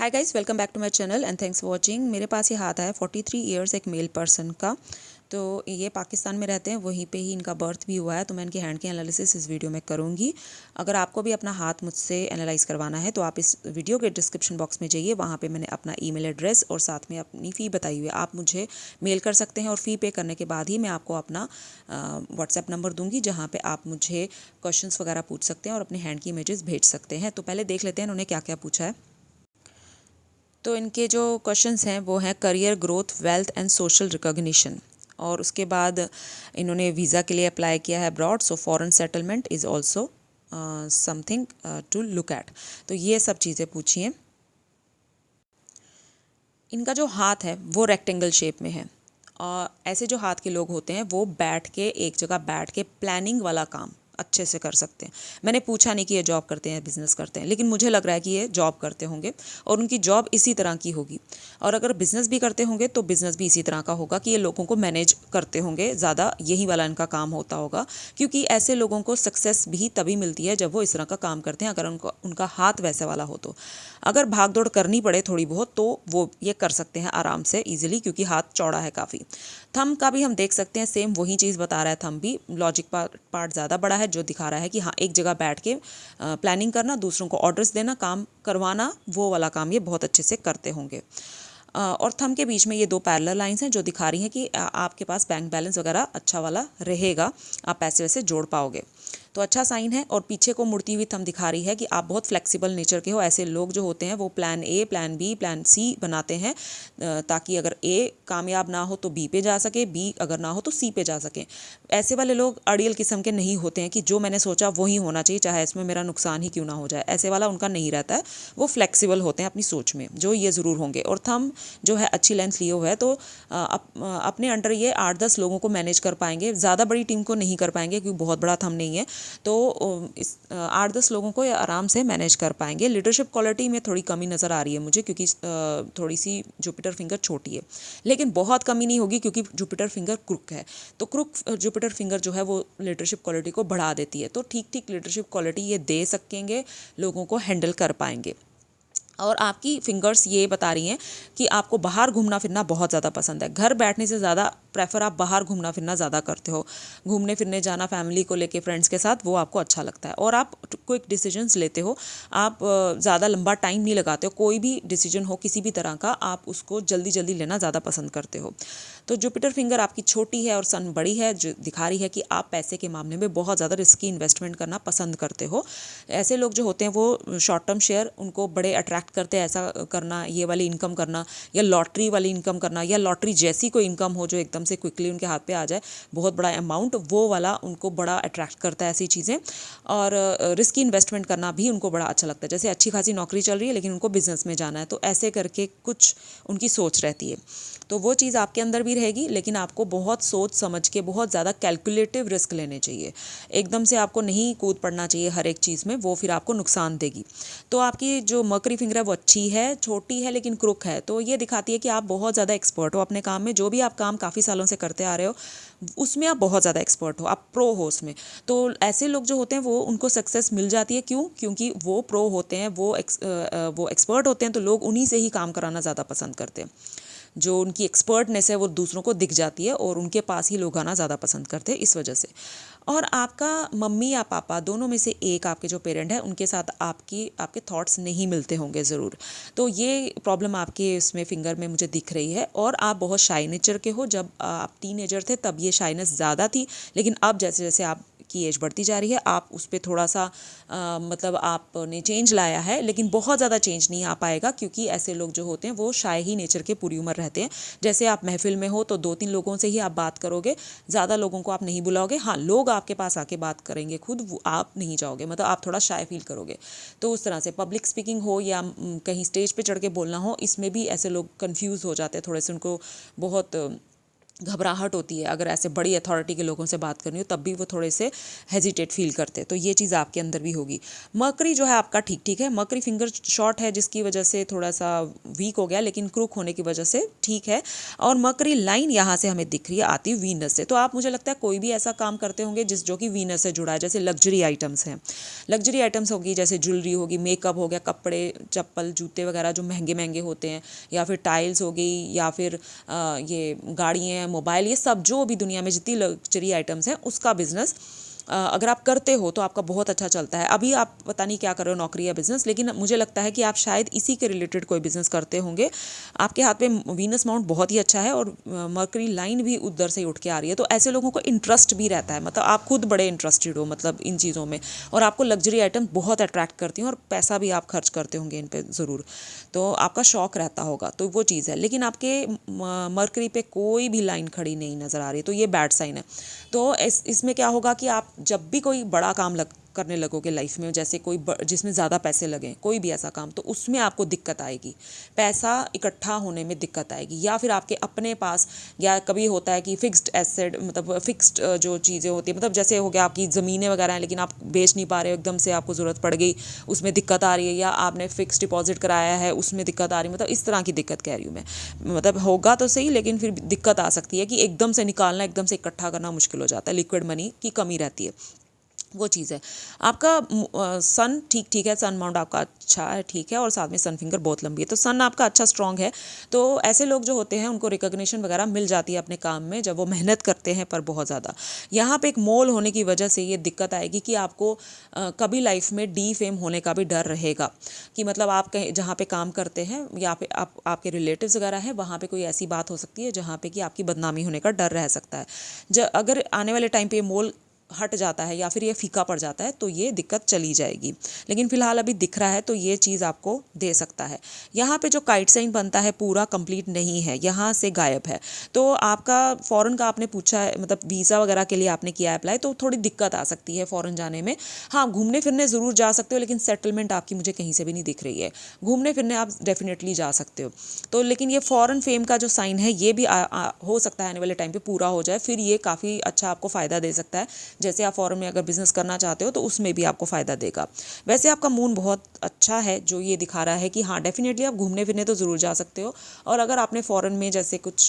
Hi guys, welcome back to my channel and thanks for watching. मेरे पास ये हाथ है 43 इयर्स एक मेल पर्सन का। तो ये पाकिस्तान में रहते हैं, वहीं पे ही इनका बर्थ भी हुआ है। तो मैं इनके हैंड की एनालिसिस इस वीडियो में करूँगी। अगर आपको भी अपना हाथ मुझसे एनालाइज करवाना है तो आप इस वीडियो के डिस्क्रिप्शन बॉक्स में जाइए, वहाँ पे मैंने अपना ईमेल एड्रेस और साथ में अपनी फ़ी बताई हुई है। आप मुझे मेल कर सकते हैं और फ़ी पे करने के बाद ही मैं आपको अपना व्हाट्सएप नंबर दूँगी, जहाँ पर आप मुझे क्वेश्चंस वगैरह पूछ सकते हैं और अपने हैंड की इमेजेस भेज सकते हैं। तो पहले देख लेते हैं इन्होंने क्या क्या पूछा है। तो इनके जो क्वेश्चंस हैं वो हैं career growth, wealth and social recognition. और उसके बाद इन्होंने वीज़ा के लिए अप्लाई किया है abroad, so foreign settlement is also something to look at. तो ये सब चीज़ें पूछी हैं। इनका जो हाथ है वो रेक्टेंगल शेप में है। और ऐसे जो हाथ के लोग होते हैं वो बैठ के एक जगह बैठ के प्लानिंग वाला काम अच्छे से कर सकते हैं। मैंने पूछा नहीं कि ये जॉब करते हैं बिजनेस करते हैं, लेकिन मुझे लग रहा है कि ये जॉब करते होंगे और उनकी जॉब इसी तरह की होगी। और अगर बिजनेस भी करते होंगे तो बिजनेस भी इसी तरह का होगा कि ये लोगों को मैनेज करते होंगे, ज़्यादा यही वाला इनका काम होता होगा। क्योंकि ऐसे लोगों को सक्सेस भी तभी मिलती है जब वो इस तरह का काम करते हैं, अगर उनका हाथ वैसे वाला हो तो। अगर भाग दौड़ करनी पड़े थोड़ी बहुत तो वो ये कर सकते हैं आराम से इजीली, क्योंकि हाथ चौड़ा है काफ़ी। थंब का भी हम देख सकते हैं, सेम वही चीज़ बता रहा है। थंब भी लॉजिक पार्ट ज़्यादा बड़ा है, जो दिखा रहा है कि हाँ, एक जगह बैठ के प्लानिंग करना, दूसरों को ऑर्डर्स देना, काम करवाना, वो वाला काम ये बहुत अच्छे से करते होंगे। और थंब के बीच में ये दो पैरेलल लाइंस हैं जो दिखा रही हैं कि आपके पास बैंक बैलेंस वगैरह अच्छा वाला रहेगा, आप पैसे वैसे जोड़ पाओगे, तो अच्छा साइन है। और पीछे को मुड़ती हुई थंब दिखा रही है कि आप बहुत फ्लेक्सिबल नेचर के हो। ऐसे लोग जो होते हैं वो plan A, plan B, plan C बनाते हैं, ताकि अगर ए कामयाब ना हो तो बी पे जा सके, बी अगर ना हो तो सी पे जा सके। ऐसे वाले लोग अड़ियल किस्म के नहीं होते हैं कि जो मैंने सोचा वही होना चाहिए, चाहे इसमें मेरा नुकसान ही क्यों ना हो जाए। ऐसे वाला उनका नहीं रहता है। वो फ्लेक्सिबल होते हैं अपनी सोच में, जो ये ज़रूर होंगे। और थंब जो है अच्छी लेंथ लिए हुआ है, तो अपने अंडर ये 8-10 लोगों को मैनेज कर पाएंगे। ज़्यादा बड़ी टीम को नहीं कर पाएंगे क्योंकि बहुत बड़ा थंब नहीं है, तो इस 8-10 लोगों को ये आराम से मैनेज कर पाएंगे। लीडरशिप क्वालिटी में थोड़ी कमी नज़र आ रही है मुझे, क्योंकि थोड़ी सी जुपिटर फिंगर छोटी है, लेकिन बहुत कमी नहीं होगी क्योंकि जुपिटर फिंगर क्रुक है। तो क्रुक जुपिटर फिंगर जो है वो लीडरशिप क्वालिटी को बढ़ा देती है। तो ठीक ठीक लीडरशिप क्वालिटी ये दे सकेंगे, लोगों को हैंडल कर पाएंगे। और आपकी फिंगर्स ये बता रही हैं कि आपको बाहर घूमना फिरना बहुत ज़्यादा पसंद है। घर बैठने से ज़्यादा प्रेफर आप बाहर घूमना फिरना ज़्यादा करते हो। घूमने फिरने जाना फैमिली को लेके, फ्रेंड्स के साथ, वो आपको अच्छा लगता है। और आप क्विक डिसीजंस लेते हो। आप ज़्यादा लंबा टाइम नहीं लगाते हो। कोई भी डिसीजन हो किसी भी तरह का, आप उसको जल्दी जल्दी लेना ज़्यादा पसंद करते हो। तो जुपिटर फिंगर आपकी छोटी है और सन बड़ी है, जो दिखा रही है कि आप पैसे के मामले में बहुत ज़्यादा रिस्की इन्वेस्टमेंट करना पसंद करते हो। ऐसे लोग जो होते हैं वो शॉर्ट टर्म शेयर उनको बड़े अट्रैक्ट करते हैं। ऐसा करना, ये वाली इनकम करना, या लॉटरी वाली इनकम करना, या लॉटरी जैसी कोई इनकम हो जो एकदम से क्विकली उनके हाथ पे आ जाए, बहुत बड़ा अमाउंट, वो वाला उनको बड़ा अट्रैक्ट करता है, ऐसी चीज़ें। और रिस्की इन्वेस्टमेंट करना भी उनको बड़ा अच्छा लगता है। जैसे अच्छी खासी नौकरी चल रही है लेकिन उनको बिजनेस में जाना है, तो ऐसे करके कुछ उनकी सोच रहती है। तो वो चीज़ आपके अंदर भी रहेगी, लेकिन आपको बहुत सोच समझ के, बहुत ज़्यादा कैलकुलेटिव रिस्क लेने चाहिए। एकदम से आपको नहीं कूद पड़ना चाहिए हर एक चीज़ में, वो फिर आपको नुकसान देगी। तो आपकी जो मर्करी फिंगर है वो अच्छी है, छोटी है लेकिन क्रुक है। तो ये दिखाती है कि आप बहुत ज़्यादा एक्सपर्ट हो अपने काम में। जो भी आप काम काफ़ी सालों से करते आ रहे हो उसमें आप बहुत ज़्यादा एक्सपर्ट हो, आप प्रो हो उसमें। तो ऐसे लोग जो होते हैं वो, उनको सक्सेस मिल जाती है। क्यों? क्योंकि वो प्रो होते हैं, वो एक्सपर्ट होते हैं, तो लोग उन्हीं से ही काम कराना ज़्यादा पसंद करते हैं। जो उनकी एक्सपर्टनेस है वो दूसरों को दिख जाती है और उनके पास ही लोग आना ज़्यादा पसंद करते हैं इस वजह से। और आपका मम्मी या पापा दोनों में से एक, आपके जो पेरेंट हैं उनके साथ आपके थॉट्स नहीं मिलते होंगे ज़रूर। तो ये प्रॉब्लम आपके इसमें फिंगर में मुझे दिख रही है। और आप बहुत शाई नेचर के हो। जब आप टीनेजर थे तब ये शाइनेस ज़्यादा थी, लेकिन अब जैसे जैसे आप की एज बढ़ती जा रही है, आप उस पर थोड़ा सा मतलब आपने चेंज लाया है, लेकिन बहुत ज़्यादा चेंज नहीं आ पाएगा, क्योंकि ऐसे लोग जो होते हैं वो शाय ही नेचर के पूरी उम्र रहते हैं। जैसे आप महफिल में हो तो 2-3 लोगों से ही आप बात करोगे, ज़्यादा लोगों को आप नहीं बुलाओगे। हाँ, लोग आपके पास आके बात करेंगे खुद, वो आप नहीं जाओगे, मतलब आप थोड़ा शाय फील करोगे। तो उस तरह से पब्लिक स्पीकिंग हो या कहीं स्टेज पे चढ़ के बोलना हो, इसमें भी ऐसे लोग कंफ्यूज हो जाते हैं थोड़े से, उनको बहुत घबराहट होती है अगर ऐसे बड़ी अथॉरिटी के लोगों से बात करनी हो, तब भी वो थोड़े से हेजिटेट फील करते हैं। तो ये चीज़ आपके अंदर भी होगी। मर्करी जो है आपका ठीक ठीक है, मर्करी फिंगर शॉर्ट है जिसकी वजह से थोड़ा सा वीक हो गया, लेकिन क्रूक होने की वजह से ठीक है। और मर्करी लाइन यहाँ से हमें दिख रही है आती वीनस से। तो आप, मुझे लगता है कोई भी ऐसा काम करते होंगे जो कि वीनस से जुड़ा है, जैसे लग्जरी आइटम्स हैं, लग्जरी आइटम्स होगी, जैसे ज्वेलरी होगी, मेकअप हो गया, कपड़े, चप्पल, जूते वगैरह जो महंगे महंगे होते हैं, या फिर टाइल्स हो गई, या फिर ये गाड़ियाँ, मोबाइल, ये सब जो भी दुनिया में जितनी लग्जरी आइटम्स हैं उसका बिजनेस अगर आप करते हो तो आपका बहुत अच्छा चलता है। अभी आप पता नहीं क्या कर रहे हो, नौकरी या बिजनेस, लेकिन मुझे लगता है कि आप शायद इसी के रिलेटेड कोई बिजनेस करते होंगे। आपके हाथ में वीनस माउंट बहुत ही अच्छा है और मर्करी लाइन भी उधर से ही उठ के आ रही है। तो ऐसे लोगों को इंटरेस्ट भी रहता है, मतलब आप खुद बड़े इंटरेस्टेड हो मतलब इन चीज़ों में, और आपको लग्जरी आइटम बहुत अट्रैक्ट करती हैं और पैसा भी आप खर्च करते होंगे इन पर ज़रूर, तो आपका शौक रहता होगा, तो वो चीज़ है। लेकिन आपके मर्करी पे कोई भी लाइन खड़ी नहीं नज़र आ रही, तो ये बैड साइन है। तो इसमें क्या होगा कि आप जब भी कोई बड़ा काम करने लगोगे लाइफ में, जैसे कोई जिसमें ज़्यादा पैसे लगें, कोई भी ऐसा काम, तो उसमें आपको दिक्कत आएगी, पैसा इकट्ठा होने में दिक्कत आएगी, या फिर आपके अपने पास, या कभी होता है कि फिक्स्ड एसेट, मतलब फिक्स्ड जो चीज़ें होती है, मतलब जैसे हो गया आपकी ज़मीनें वगैरह हैं लेकिन आप बेच नहीं पा रहे हो, एकदम से आपको ज़रूरत पड़ गई, उसमें दिक्कत आ रही है, या आपने फिक्स डिपॉजिट कराया है उसमें दिक्कत आ रही है, मतलब इस तरह की दिक्कत कह रही हूँ मैं। मतलब होगा तो सही, लेकिन फिर दिक्कत आ सकती है कि एकदम से निकालना, एकदम से इकट्ठा करना मुश्किल हो जाता है, लिक्विड मनी की कमी रहती है, वो चीज़ है। आपका सन ठीक ठीक है, सन माउंट आपका अच्छा है, ठीक है, और साथ में सन फिंगर बहुत लंबी है, तो सन आपका अच्छा स्ट्रांग है। तो ऐसे लोग जो होते हैं उनको रिकॉग्निशन वगैरह मिल जाती है अपने काम में जब वो मेहनत करते हैं, पर बहुत ज़्यादा। यहाँ पे एक मोल होने की वजह से ये दिक्कत आएगी कि आपको कभी लाइफ में डी फेम होने का भी डर रहेगा, कि मतलब आप कहीं जहाँ पे काम करते हैं या पे आपके रिलेटिव्स वगैरह हैं, वहाँ पे कोई ऐसी बात हो सकती है जहाँ पे कि आपकी बदनामी होने का डर रह सकता है। अगर आने वाले टाइम पे मोल हट जाता है या फिर ये फीका पड़ जाता है तो ये दिक्कत चली जाएगी, लेकिन फिलहाल अभी दिख रहा है तो ये चीज़ आपको दे सकता है। यहाँ पे जो काइट साइन बनता है पूरा कंप्लीट नहीं है, यहाँ से गायब है। तो आपका फॉरेन का आपने पूछा है, मतलब वीज़ा वगैरह के लिए आपने किया अप्लाई, तो थोड़ी दिक्कत आ सकती है फॉरेन जाने में। हाँ, घूमने फिरने ज़रूर जा सकते हो, लेकिन सेटलमेंट आपकी मुझे कहीं से भी नहीं दिख रही है। घूमने फिरने आप डेफिनेटली जा सकते हो, तो लेकिन ये फॉरेन फेम का जो साइन है ये भी हो सकता है आने वाले टाइम पे पूरा हो जाए, फिर ये काफ़ी अच्छा आपको फ़ायदा दे सकता है। जैसे आप फॉरेन में अगर बिजनेस करना चाहते हो तो उसमें भी आपको फ़ायदा देगा। वैसे आपका मून बहुत अच्छा है, जो ये दिखा रहा है कि हाँ डेफिनेटली आप घूमने फिरने तो ज़रूर जा सकते हो, और अगर आपने फॉरेन में जैसे कुछ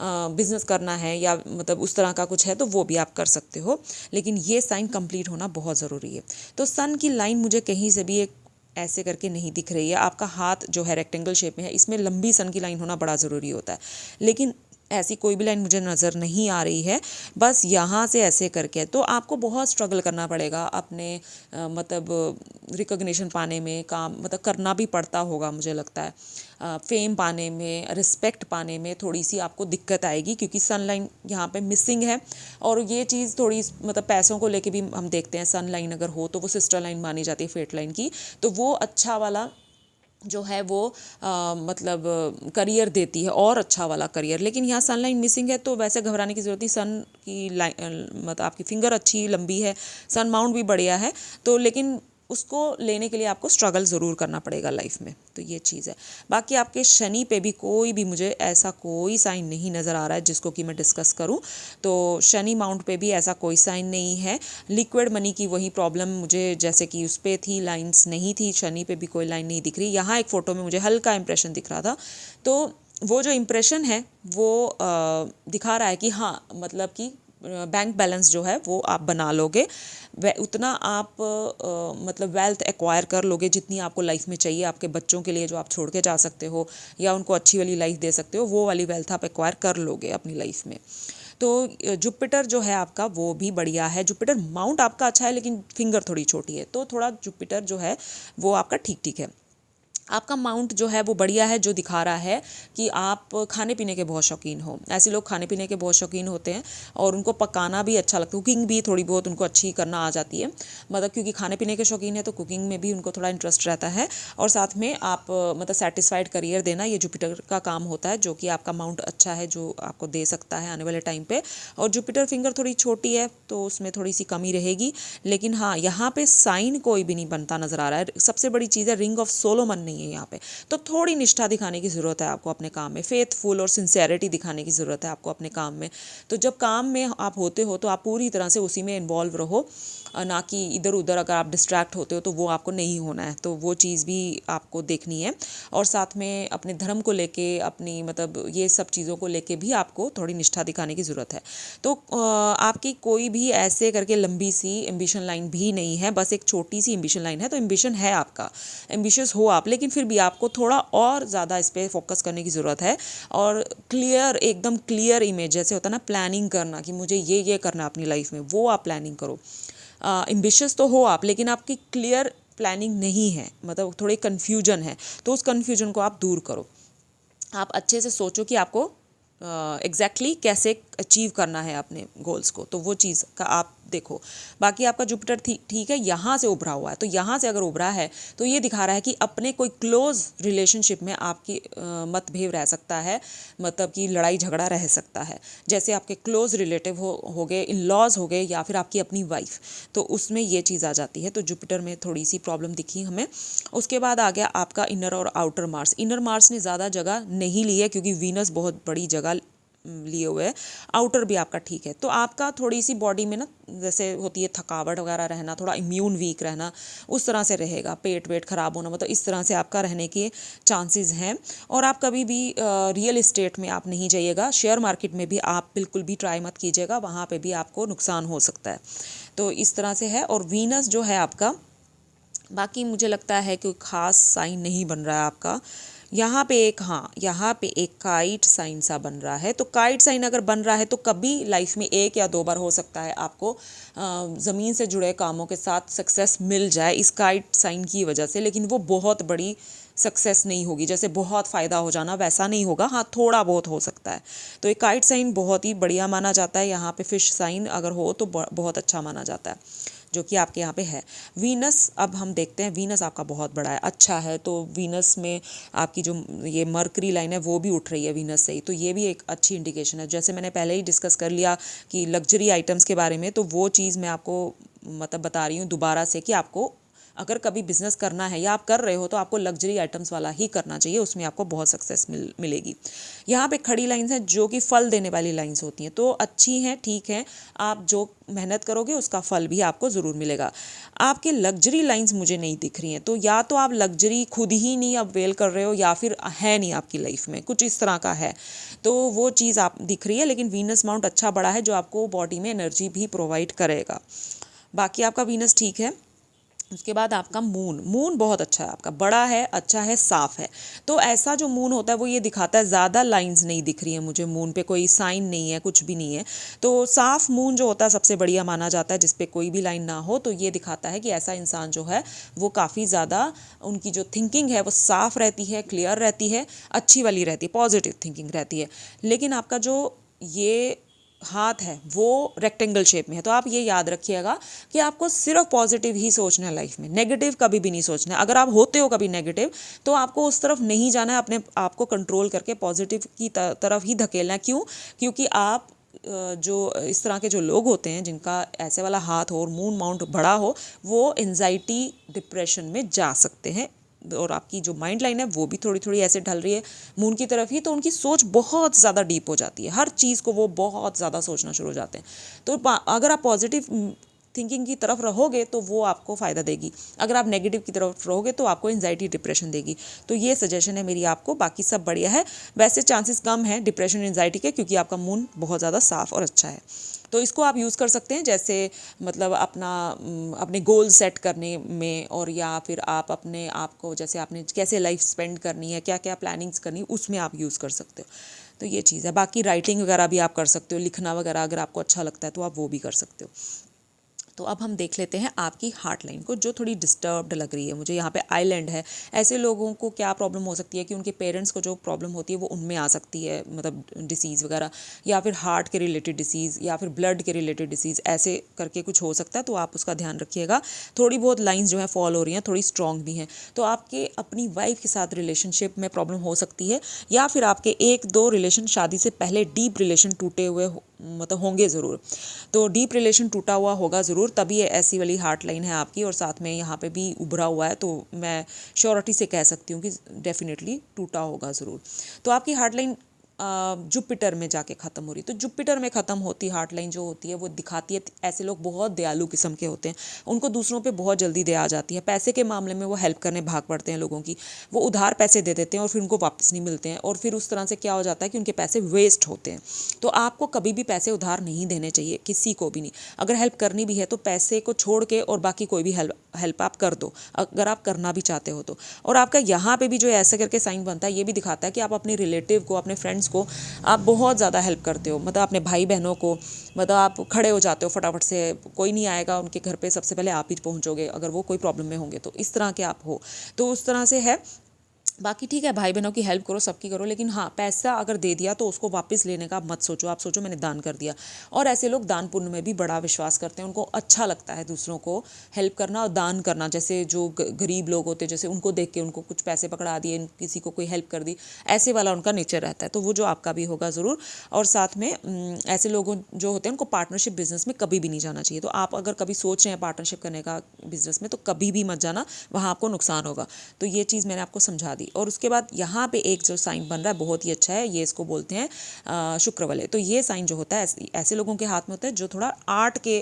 बिजनेस करना है या मतलब उस तरह का कुछ है तो वो भी आप कर सकते हो, लेकिन ये साइन कंप्लीट होना बहुत ज़रूरी है। तो सन की लाइन मुझे कहीं से भी एक ऐसे करके नहीं दिख रही है। आपका हाथ जो है रेक्टेंगल शेप में है, इसमें लंबी सन की लाइन होना बड़ा ज़रूरी होता है, लेकिन ऐसी कोई भी लाइन मुझे नज़र नहीं आ रही है। बस यहाँ से ऐसे करके तो आपको बहुत स्ट्रगल करना पड़ेगा अपने मतलब रिकॉग्निशन पाने में, काम मतलब करना भी पड़ता होगा मुझे लगता है। फेम पाने में, रिस्पेक्ट पाने में थोड़ी सी आपको दिक्कत आएगी, क्योंकि सन लाइन यहाँ पे मिसिंग है। और ये चीज़ थोड़ी मतलब पैसों को लेके भी हम देखते हैं, सन लाइन अगर हो तो वो सिस्टर लाइन मानी जाती है फेट लाइन की, तो वो अच्छा वाला जो है वो मतलब करियर देती है, और अच्छा वाला करियर। लेकिन यहाँ सन लाइन मिसिंग है तो वैसे घबराने की ज़रूरत नहीं। सन की लाइन मतलब आपकी फिंगर अच्छी लंबी है, सन माउंट भी बढ़िया है, तो लेकिन उसको लेने के लिए आपको स्ट्रगल ज़रूर करना पड़ेगा लाइफ में, तो ये चीज़ है। बाकी आपके शनि पे भी कोई भी मुझे ऐसा कोई साइन नहीं नज़र आ रहा है जिसको कि मैं डिस्कस करूं, तो शनि माउंट पे भी ऐसा कोई साइन नहीं है। लिक्विड मनी की वही प्रॉब्लम मुझे जैसे कि उस पर थी, लाइन्स नहीं थी, शनि पे भी कोई लाइन नहीं दिख रही। यहाँ एक फ़ोटो में मुझे हल्का इंप्रेशन दिख रहा था, तो वो जो इम्प्रेशन है वो दिखा रहा है कि हाँ मतलब कि बैंक बैलेंस जो है वो आप बना लोगे, उतना आप मतलब वेल्थ एक्वायर कर लोगे जितनी आपको लाइफ में चाहिए, आपके बच्चों के लिए जो आप छोड़ के जा सकते हो या उनको अच्छी वाली लाइफ दे सकते हो, वो वाली वेल्थ आप एक्वायर कर लोगे अपनी लाइफ में। तो जुपिटर जो है आपका वो भी बढ़िया है। जुपिटर माउंट आपका अच्छा है, लेकिन फिंगर थोड़ी छोटी है, तो थोड़ा जुपिटर जो है वो आपका ठीक ठीक है। आपका माउंट जो है वो बढ़िया है, जो दिखा रहा है कि आप खाने पीने के बहुत शौकीन हो। ऐसे लोग खाने पीने के बहुत शौकीन होते हैं और उनको पकाना भी अच्छा लगता है, कुकिंग भी थोड़ी बहुत उनको अच्छी करना आ जाती है, मतलब क्योंकि खाने पीने के शौकीन है तो कुकिंग में भी उनको थोड़ा इंटरेस्ट रहता है। और साथ में आप मतलब सेटिस्फाइड करियर देना, ये जुपिटर का काम होता है, जो कि आपका माउंट अच्छा है, जो आपको दे सकता है आने वाले टाइम पे। और जुपिटर फिंगर थोड़ी छोटी है तो उसमें थोड़ी सी कमी रहेगी, लेकिन हाँ यहाँ पे साइन कोई भी नहीं बनता नजर आ रहा है। सबसे बड़ी चीज़ है रिंग ऑफ सोलोमन नहीं है यहाँ पे। तो थोड़ी निष्ठा दिखाने की ज़रूरत है आपको अपने काम में, फेथफुल और सिंसेरिटी दिखाने की ज़रूरत है आपको अपने काम में। तो जब काम में आप होते हो तो आप पूरी तरह से उसी में इन्वॉल्व रहो, ना कि इधर उधर अगर आप डिस्ट्रैक्ट होते हो तो वो आपको नहीं होना है। तो वो चीज़ भी आपको देखनी है। और साथ में अपने धर्म को लेके, अपनी मतलब ये सब चीज़ों को लेके भी आपको थोड़ी निष्ठा दिखाने की ज़रूरत है। तो आपकी कोई भी ऐसे करके लंबी सी एम्बिशन लाइन भी नहीं है, बस एक छोटी सी एम्बिशन लाइन है। तो एम्बिशन है आपका, एम्बिशियस हो आप, लेकिन फिर भी आपको थोड़ा और ज़्यादा इस पर फोकस करने की ज़रूरत है। और क्लियर, एकदम क्लियर इमेज, जैसे होता है ना प्लानिंग करना कि मुझे ये करना है अपनी लाइफ में, वो आप प्लानिंग करो। एम्बिशियस तो हो आप, लेकिन आपकी क्लियर प्लानिंग नहीं है, मतलब थोड़ी कन्फ्यूजन है। तो उस कन्फ्यूजन को आप दूर करो। आप अच्छे से सोचो कि आपको एग्जैक्टली कैसे अचीव करना है अपने गोल्स को, तो वो चीज़ का आप देखो। बाकी आपका जुपिटर ठीक है, यहाँ से उभरा हुआ है। तो यहाँ से अगर उभरा है तो ये दिखा रहा है कि अपने कोई क्लोज रिलेशनशिप में आपकी मतभेद रह सकता है, मतलब कि लड़ाई झगड़ा रह सकता है। जैसे आपके क्लोज रिलेटिव हो गए, इन लॉज हो गए, या फिर आपकी अपनी वाइफ, तो उसमें ये चीज़ आ जाती है। तो जुपिटर में थोड़ी सी प्रॉब्लम दिखी हमें। उसके बाद आ गया आपका इनर और आउटर मार्स। इनर मार्स ने ज़्यादा जगह नहीं ली है क्योंकि वीनस बहुत बड़ी जगह लिए हुए है। आउटर भी आपका ठीक है। तो आपका थोड़ी सी बॉडी में ना, जैसे होती है थकावट वगैरह रहना, थोड़ा इम्यून वीक रहना, उस तरह से रहेगा। पेट वेट खराब होना, मतलब इस तरह से आपका रहने के चांसेस हैं। और आप कभी भी रियल इस्टेट में आप नहीं जाइएगा, शेयर मार्केट में भी आप बिल्कुल भी ट्राई मत कीजिएगा, वहाँ पे भी आपको नुकसान हो सकता है। तो इस तरह से है। और वीनस जो है आपका, बाकी मुझे लगता है कि खास साइन नहीं बन रहा है आपका यहाँ पे। यहाँ पे एक काइट साइन सा बन रहा है। तो काइट साइन अगर बन रहा है तो कभी लाइफ में 1 या 2 बार हो सकता है आपको ज़मीन से जुड़े कामों के साथ सक्सेस मिल जाए इस काइट साइन की वजह से, लेकिन वो बहुत बड़ी सक्सेस नहीं होगी। जैसे बहुत फ़ायदा हो जाना वैसा नहीं होगा, हाँ थोड़ा बहुत हो सकता है। तो एक काइट साइन बहुत ही बढ़िया माना जाता है। यहाँ पे फिश साइन अगर हो तो बहुत अच्छा माना जाता है, जो कि आपके यहाँ पे है। वीनस, अब हम देखते हैं, वीनस आपका बहुत बड़ा है, अच्छा है। तो वीनस में आपकी जो ये मरकरी लाइन है वो भी उठ रही है वीनस से ही, तो ये भी एक अच्छी इंडिकेशन है। जैसे मैंने पहले ही डिस्कस कर लिया कि लग्जरी आइटम्स के बारे में, तो वो चीज़ मैं आपको मतलब बता रही हूँ दोबारा से कि आपको अगर कभी बिजनेस करना है या आप कर रहे हो तो आपको लग्जरी आइटम्स वाला ही करना चाहिए, उसमें आपको बहुत सक्सेस मिलेगी। यहाँ पे खड़ी लाइंस हैं जो कि फल देने वाली लाइंस होती हैं, तो अच्छी हैं, ठीक हैं। आप जो मेहनत करोगे उसका फल भी आपको ज़रूर मिलेगा। आपके लग्जरी लाइंस मुझे नहीं दिख रही हैं, तो या तो आप लग्जरी खुद ही नहीं अवेल कर रहे हो या फिर है नहीं आपकी लाइफ में, कुछ इस तरह का है। तो वो चीज़ आप दिख रही है। लेकिन वीनस माउंट अच्छा बड़ा है जो आपको बॉडी में एनर्जी भी प्रोवाइड करेगा। बाकी आपका वीनस ठीक है। उसके बाद आपका मून बहुत अच्छा है आपका, बड़ा है, अच्छा है, साफ है। तो ऐसा जो मून होता है वो ये दिखाता है, ज़्यादा लाइंस नहीं दिख रही हैं मुझे मून पे, कोई साइन नहीं है, कुछ भी नहीं है। तो साफ मून जो होता है सबसे बढ़िया माना जाता है, जिस पे कोई भी लाइन ना हो। तो ये दिखाता है कि ऐसा इंसान जो है वो काफ़ी ज़्यादा, उनकी जो थिंकिंग है वो साफ रहती है, क्लियर रहती है, अच्छी वाली रहती है, पॉजिटिव थिंकिंग रहती है। लेकिन आपका जो ये हाथ है वो रेक्टेंगल शेप में है। तो आप ये याद रखिएगा कि आपको सिर्फ पॉजिटिव ही सोचना है लाइफ में, नेगेटिव कभी भी नहीं सोचना है। अगर आप होते हो कभी नेगेटिव तो आपको उस तरफ नहीं जाना है, अपने आप को कंट्रोल करके पॉजिटिव की तरफ ही धकेलना है। क्यों? क्योंकि आप जो इस तरह के जो लोग होते हैं जिनका ऐसे वाला हाथ हो और मून माउंट बड़ा हो, वो एंजाइटी डिप्रेशन में जा सकते हैं। और आपकी जो माइंड लाइन है वो भी थोड़ी थोड़ी ऐसे ढल रही है मून की तरफ ही, तो उनकी सोच बहुत ज़्यादा डीप हो जाती है, हर चीज़ को वो बहुत ज़्यादा सोचना शुरू हो जाते हैं। तो अगर आप पॉजिटिव थिंकिंग की तरफ रहोगे तो वो आपको फ़ायदा देगी, अगर आप नेगेटिव की तरफ रहोगे तो आपको एंजाइटी डिप्रेशन देगी। तो ये सजेशन है मेरी आपको, बाकी सब बढ़िया है। वैसे चांसेस कम हैं डिप्रेशन एंजाइटी के, क्योंकि आपका मून बहुत ज़्यादा साफ और अच्छा है। तो इसको आप यूज़ कर सकते हैं, जैसे मतलब अपने गोल सेट करने में, और या फिर आप अपने आप को, जैसे आपने कैसे लाइफ स्पेंड करनी है, क्या क्या प्लानिंग्स करनी है, उसमें आप यूज़ कर सकते हो। तो ये चीज़ है। बाकी राइटिंग वगैरह भी आप कर सकते हो, लिखना वगैरह अगर आपको अच्छा लगता है तो आप वो भी कर सकते हो। तो अब हम देख लेते हैं आपकी हार्ट लाइन को, जो थोड़ी डिस्टर्ब्ड लग रही है मुझे। यहाँ पे आइलैंड है। ऐसे लोगों को क्या प्रॉब्लम हो सकती है कि उनके पेरेंट्स को जो प्रॉब्लम होती है वो उनमें आ सकती है, मतलब डिसीज़ वगैरह, या फिर हार्ट के रिलेटेड डिसीज़, या फिर ब्लड के रिलेटेड डिसीज़, ऐसे करके कुछ हो सकता है। तो आप उसका ध्यान रखिएगा। थोड़ी बहुत लाइंस जो है फॉल हो रही हैं, थोड़ी स्ट्रॉन्ग भी हैं। तो आपके अपनी वाइफ के साथ रिलेशनशिप में प्रॉब्लम हो सकती है, या फिर आपके 1-2 रिलेशन शादी से पहले डीप रिलेशन टूटे हुए मतलब होंगे ज़रूर। तो डीप रिलेशन टूटा हुआ होगा ज़रूर, तभी ये ऐसी वाली हार्ट लाइन है आपकी, और साथ में यहाँ पे भी उभरा हुआ है, तो मैं श्योरिटी से कह सकती हूँ कि डेफिनेटली टूटा होगा ज़रूर। तो आपकी हार्ट लाइन जुपिटर में जाके ख़त्म हो रही। तो जुपिटर में ख़त्म होती हार्ट लाइन जो होती है वो दिखाती है ऐसे लोग बहुत दयालु किस्म के होते हैं, उनको दूसरों पे बहुत जल्दी दया आ जाती है। पैसे के मामले में वो हेल्प करने भाग पड़ते हैं लोगों की, वो उधार पैसे दे देते हैं और फिर उनको वापस नहीं मिलते हैं, और फिर उस तरह से क्या हो जाता है कि उनके पैसे वेस्ट होते हैं। तो आपको कभी भी पैसे उधार नहीं देने चाहिए, किसी को भी नहीं। अगर हेल्प करनी भी है तो पैसे को छोड़ के और बाकी कोई भी हेल्प आप कर दो, अगर आप करना भी चाहते हो तो। और आपका यहाँ पे भी जो ऐसे करके साइन बनता है, ये भी दिखाता है कि आप अपने रिलेटिव को, अपने फ्रेंड्स को आप बहुत ज़्यादा हेल्प करते हो, मतलब अपने भाई बहनों को, मतलब आप खड़े हो जाते हो फटाफट से, कोई नहीं आएगा उनके घर पे, सबसे पहले आप ही पहुंचोगे अगर वो कोई प्रॉब्लम में होंगे, तो इस तरह के आप हो। तो उस तरह से है। बाकी ठीक है, भाई बहनों की हेल्प करो, सबकी करो, लेकिन हाँ, पैसा अगर दे दिया तो उसको वापस लेने का मत सोचो। आप सोचो मैंने दान कर दिया। और ऐसे लोग दान पुण्य में भी बड़ा विश्वास करते हैं, उनको अच्छा लगता है दूसरों को हेल्प करना और दान करना। जैसे जो गरीब लोग होते हैं, जैसे उनको देख के उनको कुछ पैसे पकड़ा दिए, किसी को कोई हेल्प कर दी, ऐसे वाला उनका नेचर रहता है। तो वो जो आपका भी होगा ज़रूर। और साथ में ऐसे लोगों जो होते हैं उनको पार्टनरशिप बिजनेस में कभी भी नहीं जाना चाहिए। तो आप अगर कभी सोच रहे हैं पार्टनरशिप करने का बिजनेस में, तो कभी भी मत जाना, वहाँ आपको नुकसान होगा। तो ये चीज़ मैंने आपको समझा दी। और उसके बाद यहाँ पे एक जो साइन बन रहा है बहुत ही अच्छा है, ये इसको बोलते हैं शुक्र वाले। तो ये साइन जो होता है ऐसे लोगों के हाथ में होता है जो थोड़ा आर्ट के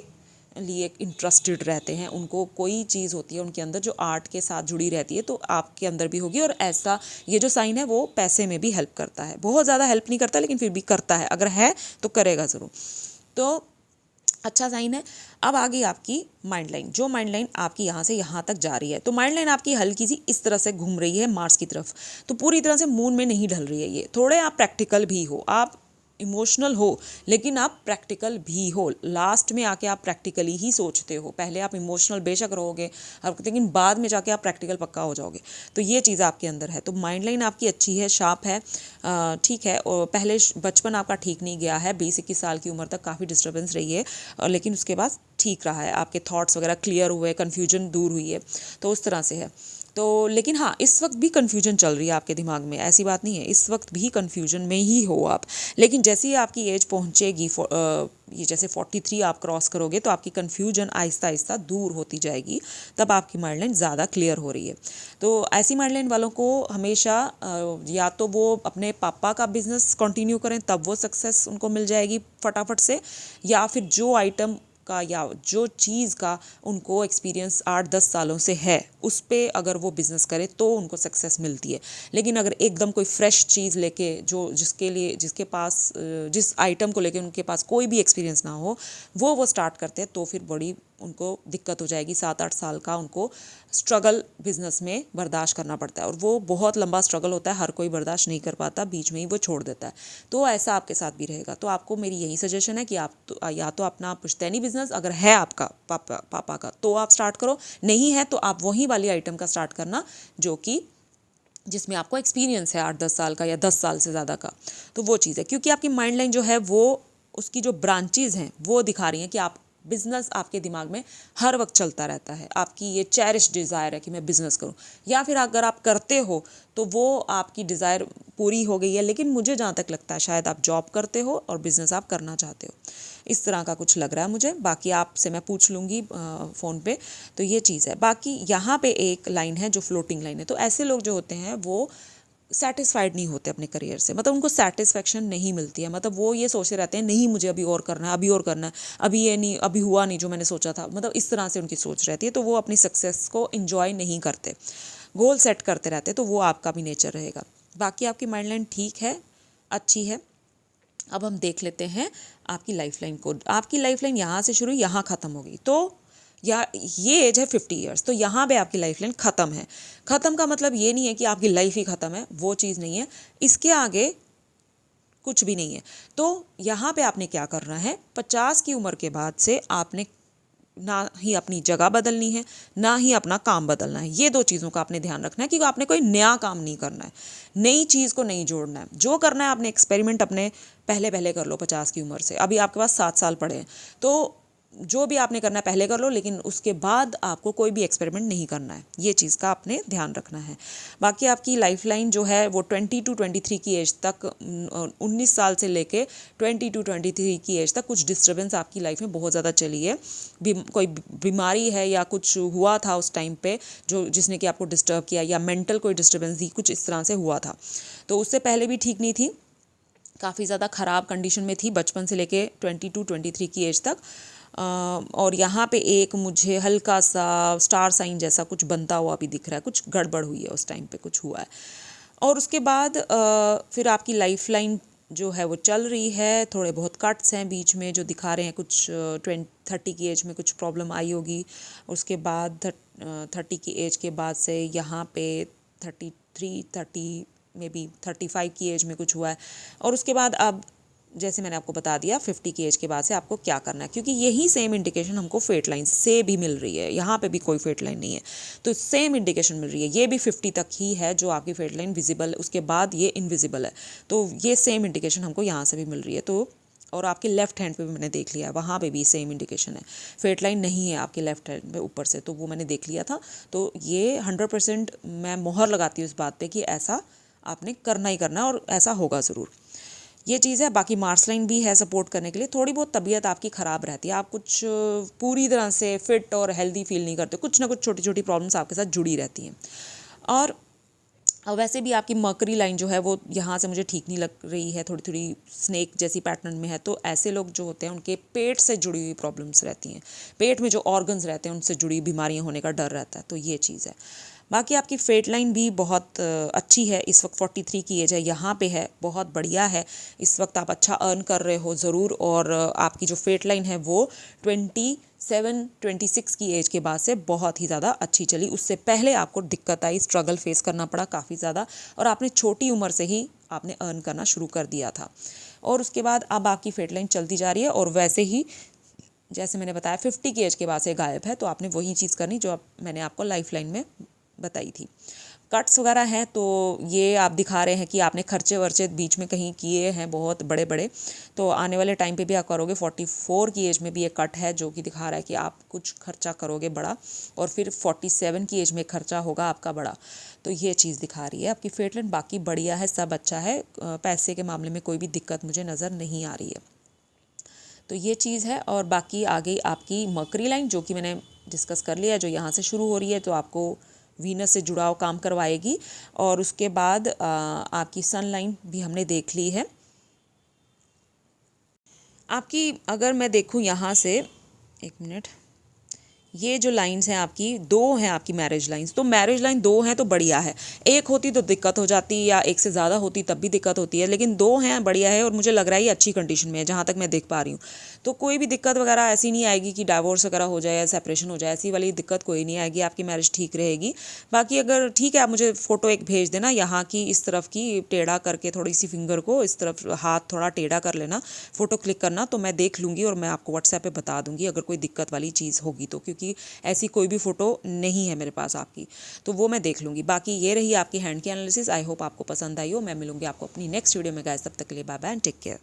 लिए इंटरेस्टेड रहते हैं, उनको कोई चीज़ होती है उनके अंदर जो आर्ट के साथ जुड़ी रहती है, तो आपके अंदर भी होगी। और ऐसा ये जो साइन है वो पैसे में भी हेल्प करता है, बहुत ज़्यादा हेल्प नहीं करता लेकिन फिर भी करता है, अगर है तो करेगा ज़रूर। तो अच्छा साइन है। अब आ गई आपकी माइंड लाइन। जो माइंड लाइन आपकी यहाँ से यहाँ तक जा रही है, तो माइंड लाइन आपकी हल्की सी इस तरह से घूम रही है मार्स की तरफ, तो पूरी तरह से मून में नहीं ढल रही है ये। थोड़े आप प्रैक्टिकल भी हो, आप इमोशनल हो, लेकिन आप प्रैक्टिकल भी हो। लास्ट में आके आप प्रैक्टिकली ही सोचते हो, पहले आप इमोशनल बेशक रहोगे आप, लेकिन बाद में जाके आप प्रैक्टिकल पक्का हो जाओगे। तो ये चीज़ आपके अंदर है। तो माइंड लाइन आपकी अच्छी है, शार्प है, ठीक है। और पहले बचपन आपका ठीक नहीं गया है, 20-21 साल की उम्र तक काफ़ी डिस्टर्बेंस रही है, लेकिन उसके बाद ठीक रहा है, आपके थॉट्स वगैरह क्लियर हुए, कन्फ्यूजन दूर हुई है, तो उस तरह से है। तो लेकिन हाँ, इस वक्त भी कन्फ्यूजन चल रही है आपके दिमाग में, ऐसी बात नहीं है, इस वक्त भी कन्फ्यूजन में ही हो आप। लेकिन जैसे ही आपकी एज पहुँचेगी, ये जैसे 43 आप क्रॉस करोगे, तो आपकी कन्फ्यूजन आहिस्ता आहिस्ता दूर होती जाएगी, तब आपकी माइंड लाइन ज़्यादा क्लियर हो रही है। तो ऐसी माइंड लाइन वालों को हमेशा या तो वो अपने पापा का बिजनेस कंटिन्यू करें, तब वो सक्सेस उनको मिल जाएगी फटाफट से, या फिर जो आइटम का या जो चीज़ का उनको एक्सपीरियंस 8-10 सालों से है, उस पे अगर वो बिज़नेस करे तो उनको सक्सेस मिलती है। लेकिन अगर एकदम कोई फ्रेश चीज़ लेके, जो जिसके पास जिस आइटम को लेके उनके पास कोई भी एक्सपीरियंस ना हो, वो स्टार्ट करते हैं, तो फिर बड़ी उनको दिक्कत हो जाएगी। 7-8 साल का उनको स्ट्रगल बिजनेस में बर्दाश्त करना पड़ता है, और वो बहुत लंबा स्ट्रगल होता है, हर कोई बर्दाश्त नहीं कर पाता, बीच में ही वो छोड़ देता है। तो ऐसा आपके साथ भी रहेगा। तो आपको मेरी यही सजेशन है कि आप या तो अपना पुश्तैनी बिजनेस अगर है आपका पापा का, तो आप स्टार्ट करो, नहीं है तो आप वही वाली आइटम का स्टार्ट करना जो कि जिसमें आपको एक्सपीरियंस है 8-10 साल का या 10 साल से ज़्यादा का। तो वो चीज़ है, क्योंकि आपकी माइंड लाइन जो है वो उसकी जो ब्रांचेज़ हैं वो दिखा रही हैं कि आप बिज़नेस आपके दिमाग में हर वक्त चलता रहता है, आपकी ये चेरिश डिज़ायर है कि मैं बिज़नेस करूं। या फिर अगर आप करते हो तो वो आपकी डिज़ायर पूरी हो गई है, लेकिन मुझे जहाँ तक लगता है शायद आप जॉब करते हो और बिज़नेस आप करना चाहते हो, इस तरह का कुछ लग रहा है मुझे। बाकी आपसे मैं पूछ लूँगी फ़ोन पे। तो ये चीज़ है। बाकी यहाँ पे एक लाइन है जो फ्लोटिंग लाइन है। तो ऐसे लोग जो होते हैं वो सेटिस्फाइड नहीं होते अपने करियर से, मतलब उनको सेटिस्फेक्शन नहीं मिलती है, मतलब वो ये सोचते रहते हैं नहीं मुझे अभी और करना है, अभी और करना है, अभी ये नहीं, अभी हुआ नहीं जो मैंने सोचा था, मतलब इस तरह से उनकी सोच रहती है। तो वो अपनी सक्सेस को इंजॉय नहीं करते, गोल सेट करते रहते, तो वो आपका भी नेचर रहेगा। बाकी आपकी माइंड लाइन ठीक है, अच्छी है। अब हम देख लेते हैं आपकी लाइफ लाइन को। आपकी लाइफ लाइन यहाँ से शुरू, यहाँ ख़त्म होगी। तो या ये एज है 50 ईयर्स, तो यहाँ पे आपकी लाइफ लाइन ख़त्म है। ख़त्म का मतलब ये नहीं है कि आपकी लाइफ ही ख़त्म है, वो चीज़ नहीं है, इसके आगे कुछ भी नहीं है। तो यहाँ पे आपने क्या करना है, 50 की उम्र के बाद से आपने ना ही अपनी जगह बदलनी है, ना ही अपना काम बदलना है। ये दो चीज़ों का आपने ध्यान रखना है कि आपने कोई नया काम नहीं करना है, नई चीज़ को नहीं जोड़ना है। जो करना है आपने एक्सपेरिमेंट अपने पहले पहले कर लो 50 की उम्र से। अभी आपके पास 7 साल पड़े हैं, तो जो भी आपने करना है पहले कर लो, लेकिन उसके बाद आपको कोई भी एक्सपेरिमेंट नहीं करना है, ये चीज़ का आपने ध्यान रखना है। बाकी आपकी लाइफ लाइन जो है वो 20 to 23 की एज तक, 19 साल से लेके 20 to 23 की एज तक कुछ डिस्टर्बेंस आपकी लाइफ में बहुत ज़्यादा चली है। कोई बीमारी है या कुछ हुआ था उस टाइम पे जो जिसने कि आपको डिस्टर्ब किया, या मेंटल कोई डिस्टर्बेंस दी, कुछ इस तरह से हुआ था। तो उससे पहले भी ठीक नहीं थी, काफ़ी ज़्यादा ख़राब कंडीशन में थी बचपन से लेके 20 to 23 की एज तक। और यहाँ पे एक मुझे हल्का सा स्टार साइन जैसा कुछ बनता हुआ भी दिख रहा है, कुछ गड़बड़ हुई है उस टाइम पे, कुछ हुआ है। और उसके बाद फिर आपकी लाइफ लाइन जो है वो चल रही है, थोड़े बहुत कट्स हैं बीच में जो दिखा रहे हैं, कुछ 30 की एज में कुछ प्रॉब्लम आई होगी। उसके बाद 30 की एज के बाद से यहाँ पे 33, 30 मे बी 35 की एज में कुछ हुआ है। और उसके बाद अब जैसे मैंने आपको बता दिया 50 की एज के बाद से आपको क्या करना है, क्योंकि यही सेम इंडिकेशन हमको फेट लाइन से भी मिल रही है। यहाँ पे भी कोई फेट लाइन नहीं है, तो सेम इंडिकेशन मिल रही है। ये भी 50 तक ही है जो आपकी फेट लाइन विजिबल है, उसके बाद ये इनविजिबल है। तो ये सेम इंडिकेशन हमको यहाँ से भी मिल रही है। तो और आपके लेफ्ट हैंड पे भी मैंने देख लिया है, वहाँ पे भी सेम इंडिकेशन है, फेट लाइन नहीं है आपके लेफ्ट हैंड पे ऊपर से, तो वो मैंने देख लिया था। तो ये 100% मैं मोहर लगाती हूँ इस बात पे कि ऐसा आपने करना ही करना है और ऐसा होगा ज़रूर, ये चीज़ है। बाकी मार्स लाइन भी है सपोर्ट करने के लिए। थोड़ी बहुत तबीयत आपकी ख़राब रहती है, आप कुछ पूरी तरह से फिट और हेल्दी फील नहीं करते, कुछ ना कुछ छोटी छोटी प्रॉब्लम्स आपके साथ जुड़ी रहती हैं। और वैसे भी आपकी मर्करी लाइन जो है वो यहाँ से मुझे ठीक नहीं लग रही है, थोड़ी थोड़ी स्नेक जैसी पैटर्न में है। तो ऐसे लोग जो होते हैं उनके पेट से जुड़ी हुई प्रॉब्लम्स रहती हैं, पेट में जो ऑर्गन्स रहते हैं उनसे जुड़ी बीमारियाँ होने का डर रहता है, तो ये चीज़ है। बाकी आपकी फेट लाइन भी बहुत अच्छी है, इस वक्त 43 की एज है, यहाँ पे है, बहुत बढ़िया है। इस वक्त आप अच्छा अर्न कर रहे हो ज़रूर। और आपकी जो फेट लाइन है वो 26 की एज के बाद से बहुत ही ज़्यादा अच्छी चली। उससे पहले आपको दिक्कत आई, स्ट्रगल फेस करना पड़ा काफ़ी ज़्यादा, और आपने छोटी उम्र से ही आपने अर्न करना शुरू कर दिया था। और उसके बाद अब आपकी फेट लाइन चलती जा रही है, और वैसे ही जैसे मैंने बताया 50 की एज के बाद से गायब है। तो आपने वही चीज़ करनी जो मैंने आपको लाइफ लाइन में बताई थी। कट्स वगैरह हैं तो ये आप दिखा रहे हैं कि आपने खर्चे वर्चे बीच में कहीं किए हैं बहुत बड़े बड़े, तो आने वाले टाइम पे भी आप करोगे। 44 की एज में भी एक कट है जो कि दिखा रहा है कि आप कुछ खर्चा करोगे बड़ा, और फिर 47 की एज में खर्चा होगा आपका बड़ा। तो ये चीज़ दिखा रही है आपकी फेट लाइन। बाकी बढ़िया है, सब अच्छा है, पैसे के मामले में कोई भी दिक्कत मुझे नज़र नहीं आ रही है। तो ये चीज़ है। और बाकी आ गई आपकी मर्करी लाइन जो कि मैंने डिस्कस कर लिया है, जो यहाँ से शुरू हो रही है, तो आपको वीनस से जुड़ाव काम करवाएगी। और उसके बाद आपकी सन लाइन भी हमने देख ली है। आपकी अगर मैं देखूँ यहाँ से, एक मिनट, ये जो लाइंस हैं आपकी, दो हैं आपकी मैरिज लाइंस। तो मैरिज लाइन दो हैं तो बढ़िया है, एक होती तो दिक्कत हो जाती, या एक से ज़्यादा होती तब भी दिक्कत होती है, लेकिन दो हैं बढ़िया है। और मुझे लग रहा है ये अच्छी कंडीशन में है जहाँ तक मैं देख पा रही हूँ। तो कोई भी दिक्कत वगैरह ऐसी नहीं आएगी कि डाइवोर्स वगैरह हो जाए या सेपरेशन हो जाए, ऐसी वाली दिक्कत कोई नहीं आएगी, आपकी मैरिज ठीक रहेगी। बाकी अगर ठीक है, आप मुझे फ़ोटो एक भेज देना यहाँ की, इस तरफ की टेढ़ा करके, थोड़ी सी फिंगर को इस तरफ, हाथ थोड़ा टेढ़ा कर लेना, फ़ोटो क्लिक करना, तो मैं देख लूँगी और मैं आपको व्हाट्सएप पे बता दूँगी अगर कोई दिक्कत वाली चीज़ होगी तो, क्योंकि ऐसी कोई भी फ़ोटो नहीं है मेरे पास आपकी, तो वो मैं देख लूँगी। बाकी ये रही आपकी हैंड की एनालिसिस। आई होप आपको पसंद आई हो। मैं मिलूँगी आपको अपनी नेक्स्ट वीडियो में गाइस, तब तक के लिए bye bye and take care.